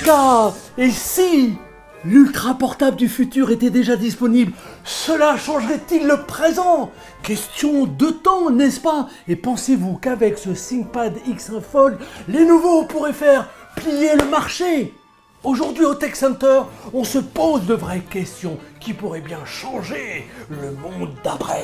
Eureka! Et si l'ultra portable du futur était déjà disponible, cela changerait-il le présent? Question de temps, n'est-ce pas? Et pensez-vous qu'avec ce ThinkPad X1 Fold, les nouveaux pourraient faire plier le marché? Aujourd'hui au Tech Center, on se pose de vraies questions qui pourraient bien changer le monde d'après.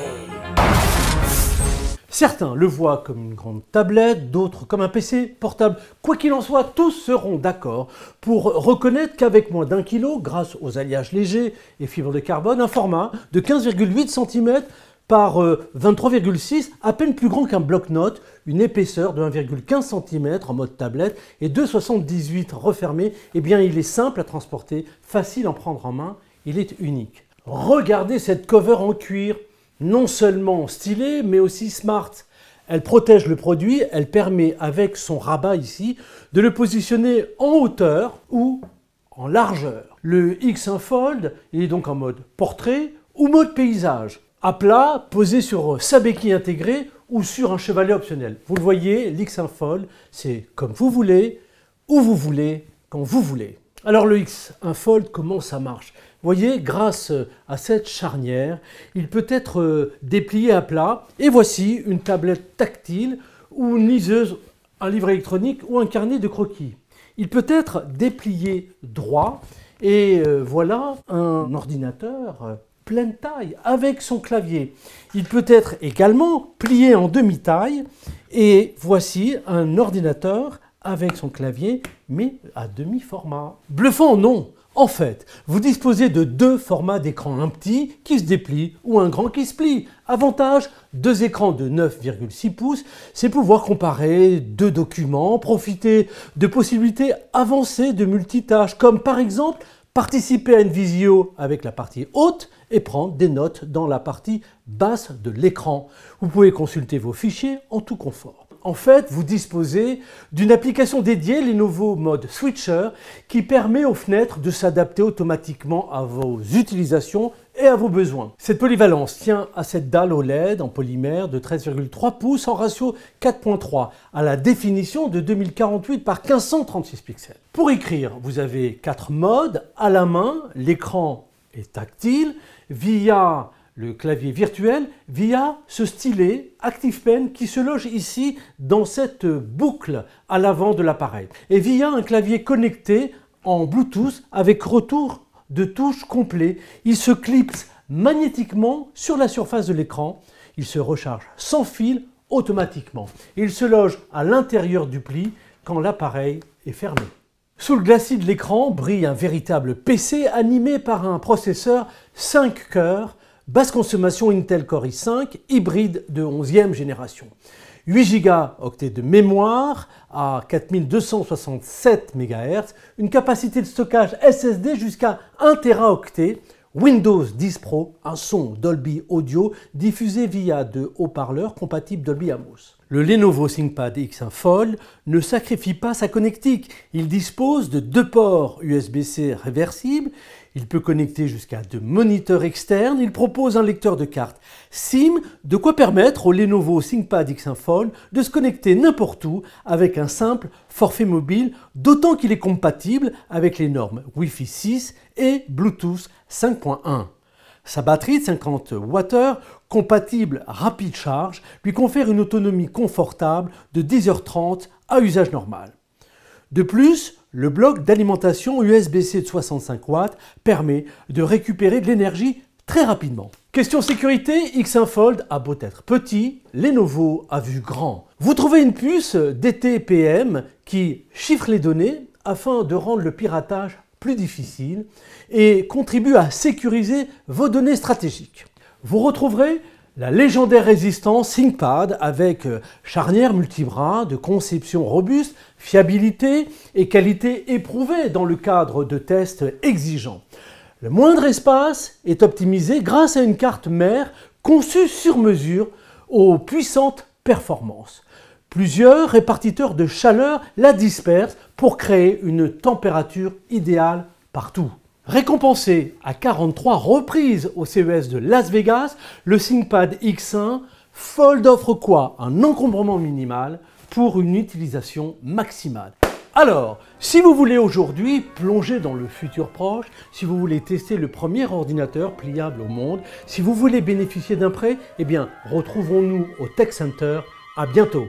Certains le voient comme une grande tablette, d'autres comme un PC portable. Quoi qu'il en soit, tous seront d'accord pour reconnaître qu'avec moins d'1 kg, grâce aux alliages légers et fibres de carbone, un format de 15,8 cm par 23,6, à peine plus grand qu'un bloc-notes, une épaisseur de 1,15 cm en mode tablette et 2,78 refermé, eh bien il est simple à transporter, facile à en prendre en main, il est unique. Regardez cette cover en cuir, non seulement stylée mais aussi smart. Elle protège le produit, elle permet avec son rabat ici de le positionner en hauteur ou en largeur. Le X1 Fold il est donc en mode portrait ou mode paysage. À plat, posé sur sa béquille intégrée ou sur un chevalet optionnel. Vous le voyez, l'X1 Fold, c'est comme vous voulez, où vous voulez, quand vous voulez. Alors le X1 Fold, comment ça marche? Vous voyez, grâce à cette charnière, il peut être déplié à plat. Et voici une tablette tactile ou une liseuse, un livre électronique ou un carnet de croquis. Il peut être déplié droit et voilà un ordinateur pleine taille avec son clavier. Il peut être également plié en demi-taille et voici un ordinateur avec son clavier mais à demi-format. Bluffant non! En fait, vous disposez de deux formats d'écran, un petit qui se déplie ou un grand qui se plie. Avantage, deux écrans de 9,6 pouces, c'est pouvoir comparer deux documents, profiter de possibilités avancées de multitâches comme par exemple participer à une visio avec la partie haute et prendre des notes dans la partie basse de l'écran. Vous pouvez consulter vos fichiers en tout confort. En fait, vous disposez d'une application dédiée, Lenovo Mode Switcher, qui permet aux fenêtres de s'adapter automatiquement à vos utilisations et à vos besoins. Cette polyvalence tient à cette dalle OLED en polymère de 13,3 pouces en ratio 4.3 à la définition de 2048 par 1536 pixels. Pour écrire, vous avez 4 modes à la main, l'écran est tactile via le clavier virtuel, via ce stylet ActivePen qui se loge ici dans cette boucle à l'avant de l'appareil et via un clavier connecté en Bluetooth avec retour de touche complet. Il se clipse magnétiquement sur la surface de l'écran, il se recharge sans fil automatiquement. Il se loge à l'intérieur du pli quand l'appareil est fermé. Sous le glacis de l'écran brille un véritable PC animé par un processeur 5 cœurs, basse consommation Intel Core i5, hybride de 11e génération. 8 Go de mémoire à 4267 MHz, une capacité de stockage SSD jusqu'à 1 Teraoctet, Windows 10 Pro, un son Dolby Audio diffusé via de haut-parleurs compatibles Dolby Atmos. Le Lenovo ThinkPad X1 Fold ne sacrifie pas sa connectique. Il dispose de 2 ports USB-C réversibles. Il peut connecter jusqu'à 2 moniteurs externes. Il propose un lecteur de carte SIM, de quoi permettre au Lenovo ThinkPad X1 Fold de se connecter n'importe où avec un simple forfait mobile, d'autant qu'il est compatible avec les normes Wi-Fi 6 et Bluetooth 5.1. Sa batterie de 50 Wh, compatible rapide charge, lui confère une autonomie confortable de 10h30 à usage normal. De plus, le bloc d'alimentation USB-C de 65 watts permet de récupérer de l'énergie très rapidement. Question sécurité, X1 Fold a beau être petit, Lenovo a vu grand. Vous trouvez une puce DTPM qui chiffre les données afin de rendre le piratage plus difficile et contribue à sécuriser vos données stratégiques. Vous retrouverez la légendaire résistance ThinkPad avec charnière multibras de conception robuste, fiabilité et qualité éprouvée dans le cadre de tests exigeants. Le moindre espace est optimisé grâce à une carte mère conçue sur mesure aux puissantes performances. Plusieurs répartiteurs de chaleur la dispersent pour créer une température idéale partout. Récompensé à 43 reprises au CES de Las Vegas, le ThinkPad X1 Fold offre quoi? Un encombrement minimal pour une utilisation maximale. Alors, si vous voulez aujourd'hui plonger dans le futur proche, si vous voulez tester le premier ordinateur pliable au monde, si vous voulez bénéficier d'un prêt, eh bien, retrouvons-nous au Tech Center. À bientôt.